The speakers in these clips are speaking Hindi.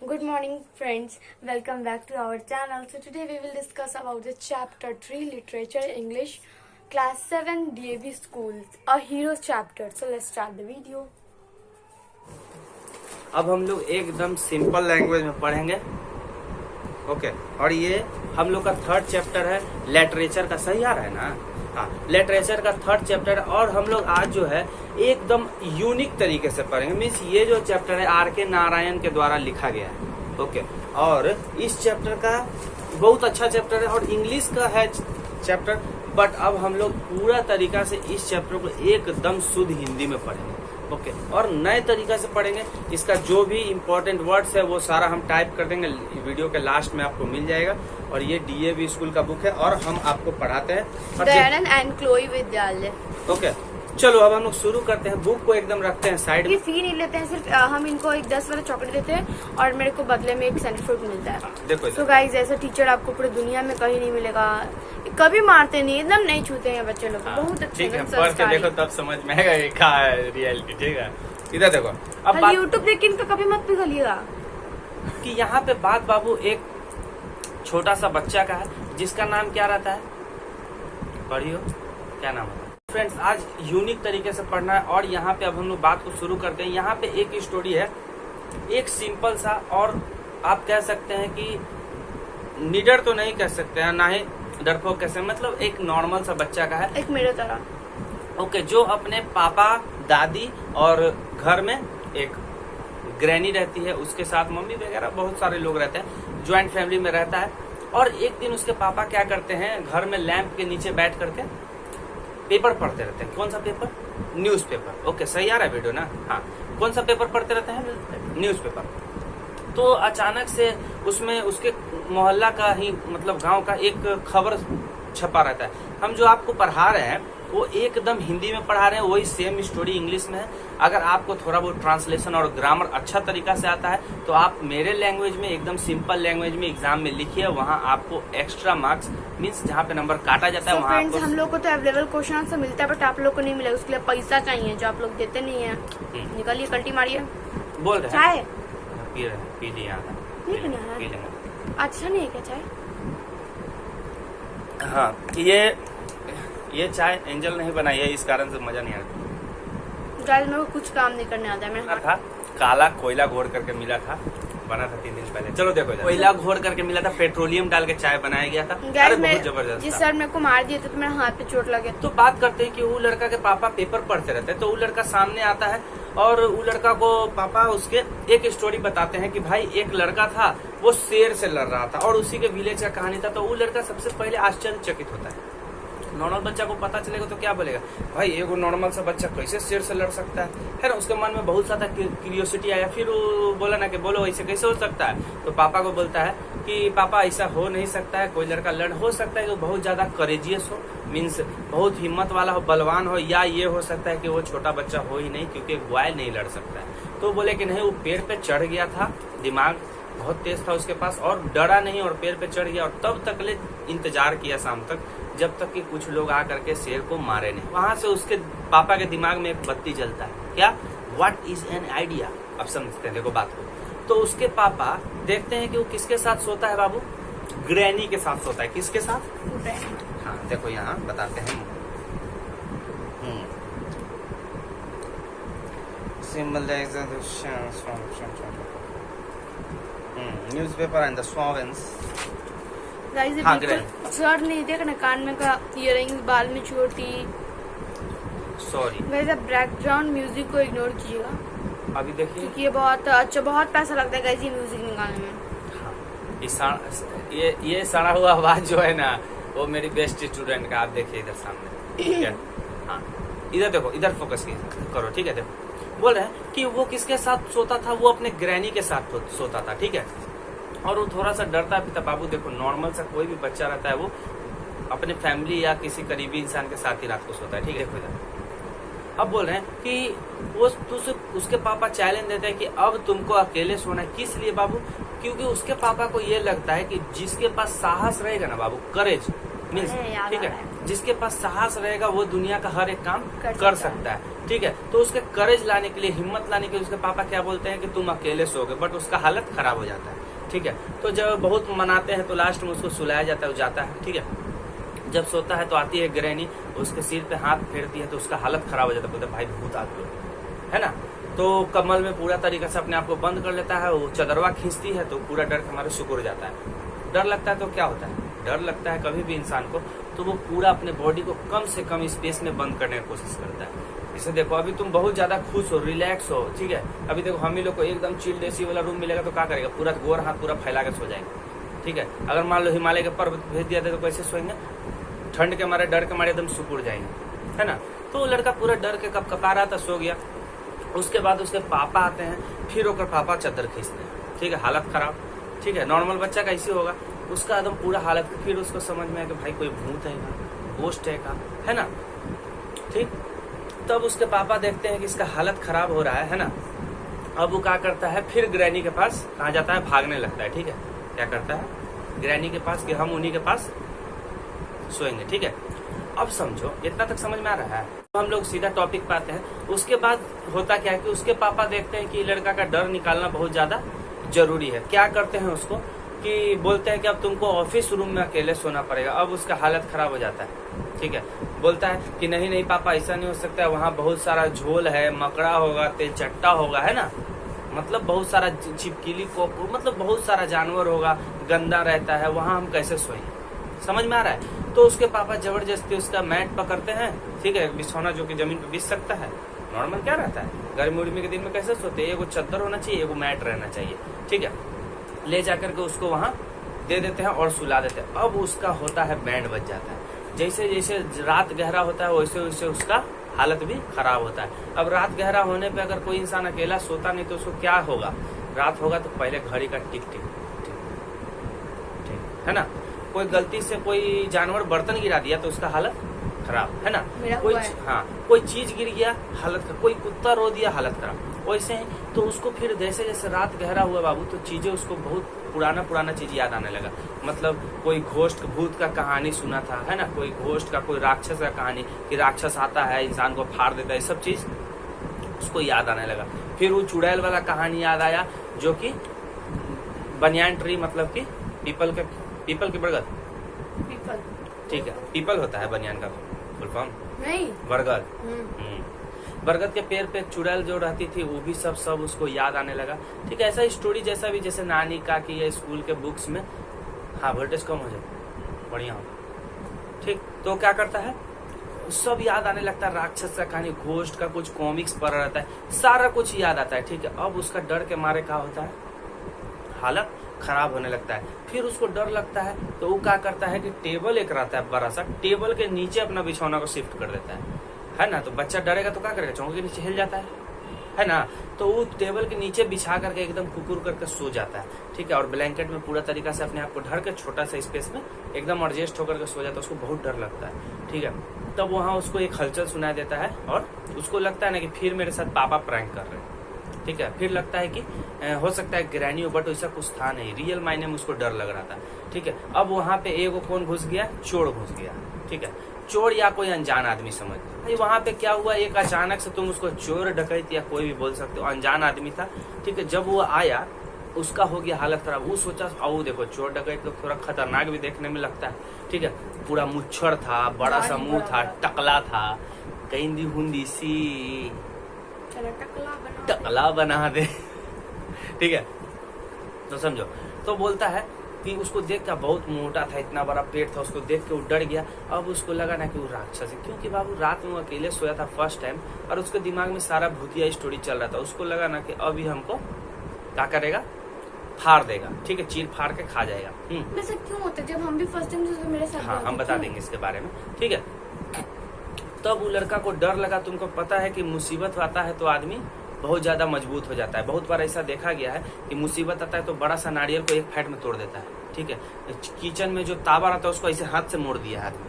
Good morning friends, welcome back to our channel. So today we will discuss about the chapter 3 literature English class 7 DAV schools, a hero chapter. So let's start the video. अब हम लोग एकदम सिंपल लैंग्वेज में पढ़ेंगे। ओके और ये हम लोग का थर्ड चैप्टर है लिटरेचर का। सही आ रहा है ना? हाँ, लिटरेचर का थर्ड चैप्टर है और हम लोग आज जो है एकदम यूनिक तरीके से पढ़ेंगे। मीन्स ये जो चैप्टर है R.K. नारायण के द्वारा लिखा गया है। ओके और इस चैप्टर का बहुत अच्छा चैप्टर है और इंग्लिश का है चैप्टर, बट अब हम लोग पूरा तरीका से इस चैप्टर को एकदम शुद्ध हिंदी में पढ़ेंगे। ओके और नए तरीका से पढ़ेंगे। इसका जो भी इम्पोर्टेंट वर्ड्स है वो सारा हम टाइप कर देंगे, वीडियो के लास्ट में आपको मिल जाएगा। और ये DAV स्कूल का बुक है और हम आपको पढ़ाते हैं दयानंद एंड क्लोई विद्यालय। ओके चलो अब हम लोग शुरू करते हैं। बुक को एकदम रखते हैं साइड में। फी नहीं लेते हैं, सिर्फ हम इनको एक 10 वाला चॉकलेट देते हैं और मेरे को बदले में एक सेंटर फ्रूट मिलता है। देखो तो गाइस ऐसा टीचर आपको पूरी दुनिया में कहीं नहीं मिलेगा। कभी मारते नहीं, एकदम नहीं छूते हैं बच्चे लोग। बहुत अच्छे ठीक है, पढ़ के देखो तब समझ में आएगा ये क्या है रियलिटी। ठीक है, इधर देखो। अब बात यूट्यूब देख के इनका कभी मत पिघलिएगा कि यहाँ पे बात बाबू एक छोटा सा बच्चा का है जिसका नाम क्या रहता है, पढ़ियो क्या नाम है फ्रेंड्स। आज यूनिक तरीके से पढ़ना है और यहाँ पे अब हम लोग बात को शुरू करते हैं। यहाँ पे एक स्टोरी है, एक सिंपल सा, और आप कह सकते हैं कि निडर तो नहीं कह सकते हैं, ना ही डरपोक कह सकते हैं, मतलब एक नॉर्मल सा बच्चा का है, एक मेरे तरह। ओके जो अपने पापा दादी और घर में एक ग्रैनी रहती है, उसके साथ मम्मी वगैरह बहुत सारे लोग रहते हैं, ज्वाइंट फैमिली में रहता है। और एक दिन उसके पापा क्या करते हैं, घर में लैंप के नीचे बैठ करके पेपर पढ़ते रहते हैं। कौन सा पेपर? न्यूज़पेपर। ओके सही आ रहा है वीडियो ना? हाँ, कौन सा पेपर पढ़ते रहते हैं? न्यूज़पेपर। तो अचानक से उसमें उसके मोहल्ला का ही मतलब गांव का एक खबर छपा रहता है। हम जो आपको पढ़ा रहे हैं वो एकदम हिंदी में पढ़ा रहे हैं, वही सेम स्टोरी इंग्लिश में है। अगर आपको थोड़ा बहुत ट्रांसलेशन और ग्रामर अच्छा तरीका से आता है तो आप मेरे लैंग्वेज में एकदम सिंपल लैंग्वेज में एग्जाम में लिखिए, वहाँ आपको एक्स्ट्रा मार्क्स मीन्स जहाँ पे नंबर काटा जाता है वहाँ आपको। हम लोग को तो अवेलेबल क्वेश्चन आंसर मिलता है, बट आप लोग को नहीं मिलेगा। उसके लिए पैसा चाहिए जो आप लोग देते नहीं है। निकालिए, कल्टी मारिए। बोल रहे चाय पी लिया अच्छा नहीं है क्या चाय? हाँ, ये चाय एंजल नहीं बनाई है, इस कारण से मजा नहीं आता। गाइस मेरे को कुछ काम नहीं करने आता है। मैं था काला कोयला घोर करके मिला था, बना था 3 दिन पहले। चलो देखो, कोयला घोर करके मिला था, पेट्रोलियम डाल के चाय बनाया गया था। अरे बहुत जबरदस्त। जिस सर मेरे को मार दिए थे तो मेरे हाथ पे चोट लगे। तो बात करते हैं कि वो लड़का के पापा पेपर पढ़ते रहते हैं, तो वो लड़का सामने आता है और वो लड़का को पापा उसके एक स्टोरी बताते हैं कि भाई एक लड़का था, वो शेर से लड़ रहा था और उसी के विलेज का कहानी था। तो वो लड़का सबसे पहले आश्चर्यचकित होता है। नॉर्मल बच्चा को पता चलेगा तो क्या बोलेगा, भाई एगो नॉर्मल सा बच्चा कैसे शेर से लड़ सकता है ना? उसके मन में बहुत ज्यादा क्यूरियोसिटी आया। फिर वो बोला ना कि बोलो ऐसे कैसे हो सकता है? तो पापा को बोलता है कि पापा ऐसा हो नहीं सकता है, कोई लड़का लड़ हो सकता है कि वो बहुत ज्यादा करेजियस हो, मीन्स बहुत हिम्मत वाला हो, बलवान हो, या ये हो सकता है कि वो छोटा बच्चा हो ही नहीं क्योंकि वाइल्ड नहीं लड़ सकता है। तो बोले कि नहीं, वो पेड़ पे चढ़ गया था, दिमाग बहुत तेज था उसके पास और डरा नहीं और पेड़ पे चढ़ गया और तब तक ले इंतजार किया शाम तक, जब तक कि कुछ लोग आ करके शेर को मारे नहीं। वहां से उसके पापा के दिमाग में एक बत्ती जलता है, क्या? What is an idea? अब समझते हैं, देखो बात को। तो उसके पापा देखते हैं कि वो किसके साथ सोता है बाबू? ग्रैनी के साथ सोता है। किसके साथ? हाँ देखो यहाँ बताते हैं। न्यूज़पेपर एंड द स्वॉवेंस। सर नहीं देखना, कान में का इयररिंग्स, बाल में छोटी। सॉरी गाइस आप बैकग्राउंड म्यूजिक को इग्नोर कीजिएगा, अभी देखिए क्योंकि ये बहुत अच्छा, बहुत पैसा लगता है गाइस ये म्यूजिक निकालने में। ये सड़ा हुआ आवाज जो है ना, वो मेरी बेस्ट स्टूडेंट का। आप देखिए इधर सामने, ठीक है? हाँ इधर देखो, इधर फोकस करो, ठीक है? देखो बोल रहे हैं कि वो किसके साथ सोता था, वो अपने ग्रैनी के साथ सोता था, ठीक है? और वो थोड़ा सा डरता भी था। बाबू देखो, नॉर्मल सा कोई भी बच्चा रहता है वो अपने फैमिली या किसी करीबी इंसान के साथ ही रात को सोता है, ठीक है? अब बोल रहे हैं कि वो उसके पापा चैलेंज देते हैं कि अब तुमको अकेले सोना है। किस लिए बाबू? क्योंकि उसके पापा को ये लगता है कि जिसके पास साहस रहेगा ना बाबू, करेज मीन्स, ठीक है, जिसके पास साहस रहेगा वो दुनिया का हर एक काम कर सकता है। ठीक है, तो उसके करेज लाने के लिए, हिम्मत लाने के लिए उसके पापा क्या बोलते हैं कि तुम अकेले सोगे, बट उसका हालत खराब हो जाता है। ठीक है, तो जब बहुत मनाते हैं तो लास्ट में उसको सुलाया जाता है, वो जाता है। ठीक है, जब सोता है तो आती है ग्रैनी, उसके सिर पे हाथ फेरती है तो उसका हालत खराब हो जाता है, बोलते भाई भूत आ गया है ना। तो कमल में पूरा तरीका से अपने आप को बंद कर लेता है, वो चदरवा खींचती है तो पूरा डर के मारे सिकुड़ जाता है। डर लगता है तो क्या होता है, डर लगता है कभी भी इंसान को तो वो पूरा अपने बॉडी को कम से कम स्पेस में बंद करने की कोशिश करता है। इसे देखो, अभी तुम बहुत ज्यादा खुश हो, रिलैक्स हो, ठीक है, अभी देखो हम ही लोग को एकदम चिल्ड एसी वाला रूम मिलेगा तो क्या करेगा, पूरा गोर हाथ पूरा फैला के सो जाएगा। ठीक है, अगर मान लो हिमालय के पर्वत भेज दिया था तो कैसे सोएंगे, ठंड के मारे, डर के मारे एकदम सिकुड़ जाएंगे, है ना। तो वो लड़का पूरा डर के कपकपा रहा था, सो गया। उसके बाद उसके पापा आते हैं, फिर होकर पापा चादर खींचते हैं। ठीक है, हालत खराब। ठीक है, नॉर्मल बच्चा कैसे होगा, उसका एकदम पूरा हालत, फिर उसको समझ में आया कि भाई कोई भूत है का, गोश्त है का, है ना। ठीक, तब उसके पापा देखते हैं कि इसका हालत खराब हो रहा है ना। अब वो क्या करता है, फिर ग्रैनी के पास कहाँ जाता है, भागने लगता है। ठीक है, क्या करता है, ग्रैनी के पास कि हम उन्हीं के पास सोएंगे। ठीक है, अब समझो, इतना तक समझ में आ रहा है। तो हम लोग सीधा टॉपिक पे आते हैं। उसके बाद होता क्या है कि उसके पापा देखते हैं कि लड़का का डर निकालना बहुत ज्यादा जरूरी है। क्या करते हैं उसको कि बोलते हैं कि अब तुमको ऑफिस रूम में अकेले सोना पड़ेगा। अब उसका हालत खराब हो जाता है। ठीक है, बोलता है कि नहीं नहीं पापा, ऐसा नहीं हो सकता है, वहाँ बहुत सारा झोल है, मकड़ा होगा, तेल चट्टा होगा, है ना, मतलब बहुत सारा छिपकली को, मतलब बहुत सारा जानवर होगा, गंदा रहता है, वहाँ हम कैसे सोएंगे। समझ में आ रहा है। तो उसके पापा जबरदस्ती उसका मैट पकड़ते हैं। ठीक है, बिछौना जो कि जमीन पे बिछ सकता है। नॉर्मल क्या रहता है, गर्मी उर्मी के दिन में कैसे सोते हैं, एगो चद्दर होना चाहिए, एगो मैट रहना चाहिए। ठीक है, ले जाकर के उसको वहां दे देते हैं और सुला देते हैं। अब उसका होता है, बैंड बज जाता है। जैसे जैसे रात गहरा होता है वैसे वैसे उसका हालत भी खराब होता है। अब रात गहरा होने पे अगर कोई इंसान अकेला सोता नहीं तो उसको क्या होगा, रात होगा तो पहले घड़ी का टिक टिक टिक टिक, है ना। कोई गलती से कोई जानवर बर्तन गिरा दिया तो उसका हालत खराब, है ना। कोई कोई चीज गिर गया, हालत खराब। कोई कुत्ता रो दिया, हालत खराब। वैसे ही तो उसको फिर जैसे जैसे रात गहरा हुआ बाबू, तो चीजें उसको बहुत पुराना चीज याद आने लगा। मतलब कोई घोस्ट भूत का कहानी सुना था, है ना, कोई घोस्ट का, कोई राक्षस का कहानी कि राक्षस आता है इंसान को फाड़ देता है, सब चीज उसको याद आने लगा। फिर वो चुड़ैल वाला कहानी याद आया, जो कि बनियान ट्री, मतलब कि पीपल की बरगद, ठीक है, पीपल होता है बनियान का फुल फॉर्म, नहीं बरगद। बरगद के पेड़ पे चुड़ैल जो रहती थी वो भी सब उसको याद आने लगा। ठीक है, ऐसा स्टोरी जैसा भी, जैसे नानी का कि ये स्कूल के बुक्स में, हाँ वोल्टेज कम हो जाए, बढ़िया हो। ठीक, तो क्या करता है, सब याद आने लगता है, राक्षस का कहानी, घोस्ट का कुछ कॉमिक्स पढ़ रहता है, सारा कुछ याद आता है। ठीक है, अब उसका डर के मारे क्या होता है, हालत खराब होने लगता है। फिर उसको डर लगता है तो वो क्या करता है कि टेबल एक रहता है बड़ा सा, टेबल के नीचे अपना बिछौना को शिफ्ट कर देता है ना। तो बच्चा डरेगा तो क्या करेगा, चौके के नीचे हिल जाता है ना। तो वो टेबल के नीचे बिछा करके एकदम कुकुर करके सो जाता है। ठीक है, और ब्लैंकेट में पूरा तरीका से अपने आप को ढक के छोटा सा स्पेस में एकदम एडजस्ट होकर के सो जाता है। उसको बहुत डर लगता है। ठीक है, तब वहाँ उसको एक हलचल सुनाई देता है और उसको लगता है ना कि फिर मेरे साथ पापा प्रैंक कर रहे हैं। ठीक है, फिर लगता है कि हो सकता है ग्रैनी हो, बट वैसा कुछ था नहीं, रियल मायने में उसको डर लग रहा था। ठीक है, अब वहाँ पे एगो कौन घुस गया, चोर घुस गया। ठीक है, चोर या कोई अनजान आदमी समझ भाई। वहाँ पे क्या हुआ, एक अचानक से, तुम उसको चोर डकैत या कोई भी बोल सकते हो, अनजान आदमी था। ठीक है, जब वो आया उसका हो गया हालत खराब। वो सोचा, आओ देखो चोर डकैत लोग थोड़ा खतरनाक भी देखने में लगता है। ठीक है, पूरा मुच्छर था, बड़ा सा मुंह था, टकला था, कहीं हुंदी सी टकला बना दे। ठीक है, तो समझो, तो बोलता है कि उसको देख कर, बहुत मोटा था, इतना बड़ा पेट था, उसको देख के वो डर गया। अब उसको लगा ना कि वो राक्षस है, क्योंकि बाबू रात में वो अकेले सोया था फर्स्ट टाइम, और उसके दिमाग में सारा भूतिया स्टोरी चल रहा था। उसको लगा ना कि अभी हमको क्या करेगा, फाड़ देगा। ठीक है, चीर फाड़ के खा जाएगा। वैसे क्यों होता है, जब हम भी फर्स्ट टाइम तो मेरे साथ, हाँ हम बता देंगे इसके बारे में। ठीक है, तब वो लड़का को डर लगा। तुमको पता है कि मुसीबत आता है तो आदमी बहुत ज्यादा मजबूत हो जाता है। बहुत बार ऐसा देखा गया है कि मुसीबत आता है तो बड़ा सा नारियल को एक फाइट में तोड़ देता है। ठीक है, किचन में जो तावा रहता है उसको ऐसे हाथ से मोड़ दिया आदमी,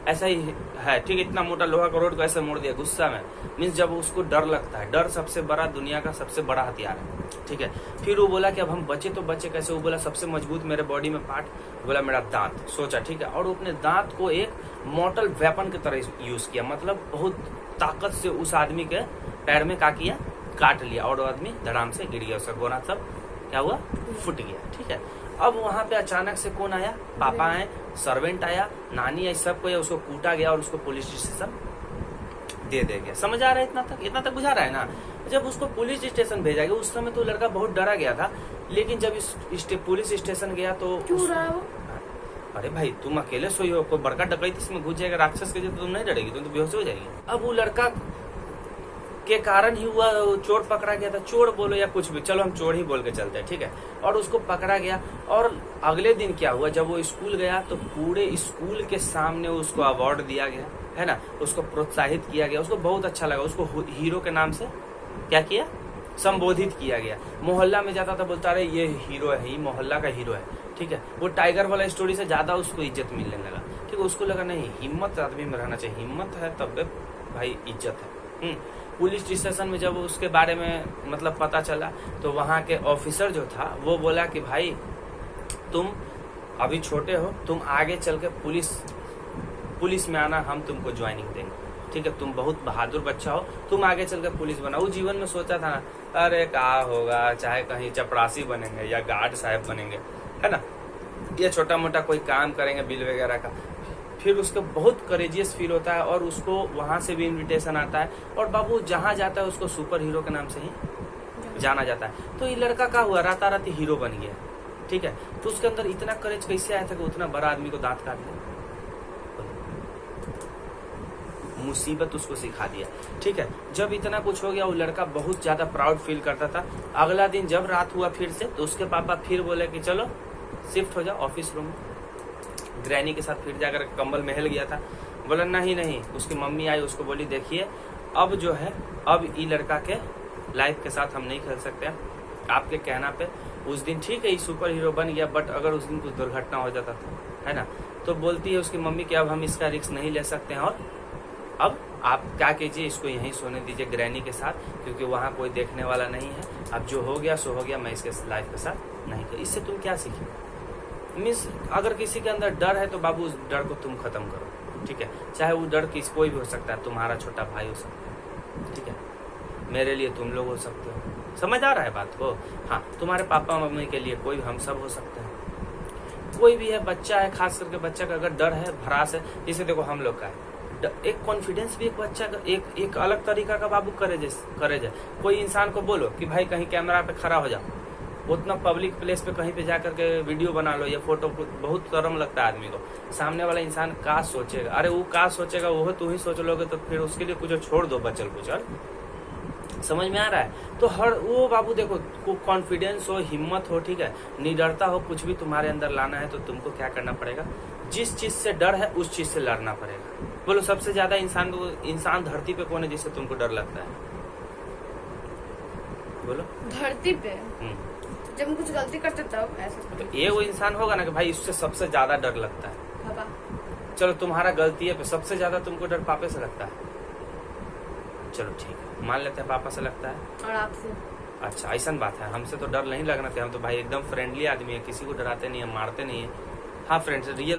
ऐसा ही है। ठीक है, इतना मोटा लोहा का रोड को ऐसे मोड़ दिया गुस्सा में। मीन्स जब उसको डर लगता है, डर सबसे बड़ा, दुनिया का सबसे बड़ा हथियार है। ठीक है, फिर वो बोला कि अब हम बचे तो बचे कैसे। वो बोला सबसे मजबूत मेरे बॉडी में पार्ट, बोला मेरा दांत। सोचा, ठीक है, और वो अपने दांत को एक मॉर्टल वेपन की तरह यूज किया, मतलब बहुत ताकत से उस आदमी के पैर में क्या किया, काट लिया और वो आदमी धड़ाम से गिर गया, उसका गोना सब क्या हुआ, फूट गया। ठीक है, अब वहां पे अचानक से कौन आया, पापा आए, सर्वेंट आया, नानी आई, सब कोई, उसको कूटा गया और उसको पुलिस स्टेशन दे गया। समझ आ रहा है? इतना तक बुझा रहा है ना। जब उसको पुलिस स्टेशन भेजा गया उस समय तो लड़का बहुत डरा गया था, लेकिन जब पुलिस स्टेशन गया तो क्यों रहा वो? अरे भाई तुम अकेले सोई हो, कोई बड़का डकैत इसमें घुस जाएगा राक्षस के, तो तुम नहीं डरेगी, तुम तो बेहोश हो जाएगी। अब वो लड़का के कारण ही हुआ, चोर पकड़ा गया था, चोर बोलो या कुछ भी, चलो हम चोर ही बोल के चलते हैं, ठीक है। और उसको पकड़ा गया और अगले दिन क्या हुआ, जब वो स्कूल गया तो पूरे स्कूल के सामने उसको अवार्ड दिया गया, है ना, उसको प्रोत्साहित किया गया, उसको बहुत अच्छा लगा, उसको हीरो के नाम से क्या किया, संबोधित किया गया। मोहल्ला में जाता था, बोलता रहे ये हीरो है, ये मोहल्ला का हीरो है, ठीक है। वो टाइगर वाला स्टोरी से ज्यादा उसको इज्जत मिलने लगा, ठीक है। उसको लगा नहीं, हिम्मत आदमी में रहना चाहिए, हिम्मत है तब भाई इज्जत है। पुलिस स्टेशन में जब उसके बारे में मतलब पता चला तो वहां के ऑफिसर जो था वो बोला कि भाई तुम अभी छोटे हो, तुम आगे चल के पुलिस में आना, हम तुमको ज्वाइनिंग देंगे, ठीक है। तुम बहुत बहादुर बच्चा हो, तुम आगे चल के पुलिस बना। वो जीवन में सोचा था ना, अरे क्या होगा, चाहे कहीं चपरासी बनेंगे या गार्ड साहब बनेंगे, है ना, या छोटा मोटा कोई काम करेंगे बिल वगैरह का। फिर उसको बहुत करेजियस फील होता है और उसको वहां से भी इनविटेशन आता है और बाबू जहां जाता है उसको सुपर हीरो के नाम से ही जाना जाता है। तो ये लड़का क्या हुआ, राताराती हीरो बन गया, ठीक है। तो उसके अंदर इतना करेज कैसे आया था कि उतना बड़ा आदमी को दांत काट दिया, मुसीबत उसको सिखा दिया, ठीक है। जब इतना कुछ हो गया वो लड़का बहुत ज्यादा प्राउड फील करता था। अगला दिन जब रात हुआ फिर से, तो उसके पापा फिर बोले कि चलो शिफ्ट हो जाओ ऑफिस रूम। ग्रैनी के साथ फिर जाकर कंबल महल गया था, बोला नहीं। उसकी मम्मी आई, उसको बोली देखिए अब जो है, अब ई लड़का के लाइफ के साथ हम नहीं खेल सकते हैं, आपके कहना पे। उस दिन ठीक है ये सुपर हीरो बन गया, बट अगर उस दिन कुछ दुर्घटना हो जाता था, है ना, तो बोलती है उसकी मम्मी कि अब हम इसका रिस्क नहीं ले सकते हैं और अब आप क्या कीजिए, इसको यहीं सोने दीजिए ग्रैनी के साथ, क्योंकि वहाँ कोई देखने वाला नहीं है। अब जो हो गया सो हो गया, मैं इसके लाइफ के साथ नहीं कर। इससे तुम क्या सीखे? मीन्स अगर किसी के अंदर डर है तो बाबू उस डर को तुम खत्म करो, ठीक है। चाहे वो डर कोई भी हो सकता है, तुम्हारा छोटा भाई हो सकता है, ठीक है, मेरे लिए तुम लोग हो सकते हो। समझ आ रहा है बात को? हाँ, तुम्हारे पापा मम्मी के लिए कोई, हम सब हो सकते हैं। कोई भी है, बच्चा है, खास करके बच्चा का अगर डर है, भरास है, जैसे देखो हम लोग का है, एक कॉन्फिडेंस भी एक बच्चा का एक अलग तरीका का बाबू करेज है। कोई इंसान को बोलो कि भाई कहीं कैमरा पे खड़ा हो जाओ, उतना पब्लिक प्लेस पे कहीं पे जाकर के वीडियो बना लो या फोटो, बहुत शर्म लगता है आदमी को। सामने वाला इंसान का सोचेगा, अरे वो का सोचेगा वो तू ही सोच लोगे, तो फिर उसके लिए कुछ छोड़ दो, बचल कुचल। समझ में आ रहा है? तो हर वो बाबू देखो, कॉन्फिडेंस हो, हिम्मत हो, ठीक है, निडरता हो, कुछ भी तुम्हारे अंदर लाना है तो तुमको क्या करना पड़ेगा, जिस चीज से डर है उस चीज से लड़ना पड़ेगा। बोलो सबसे ज्यादा इंसान धरती पे कौन है जिससे तुमको डर लगता है? बोलो। धरती पे जब हम कुछ गलती करते तब ऐसा, तो ये वो इंसान होगा ना कि भाई इससे सबसे ज्यादा डर लगता है। पापा। चलो तुम्हारा गलती है, सबसे ज्यादा तुमको डर पापे से लगता है। चलो ठीक है, मान लेते हैं पापा से लगता है और आपसे। अच्छा ऐसा बात है, हमसे तो डर नहीं लगना चाहिए, हम तो भाई एकदम फ्रेंडली आदमी है, किसी को डराते नहीं है, मारते नहीं है। हाँ फ्रेंड्स, रियल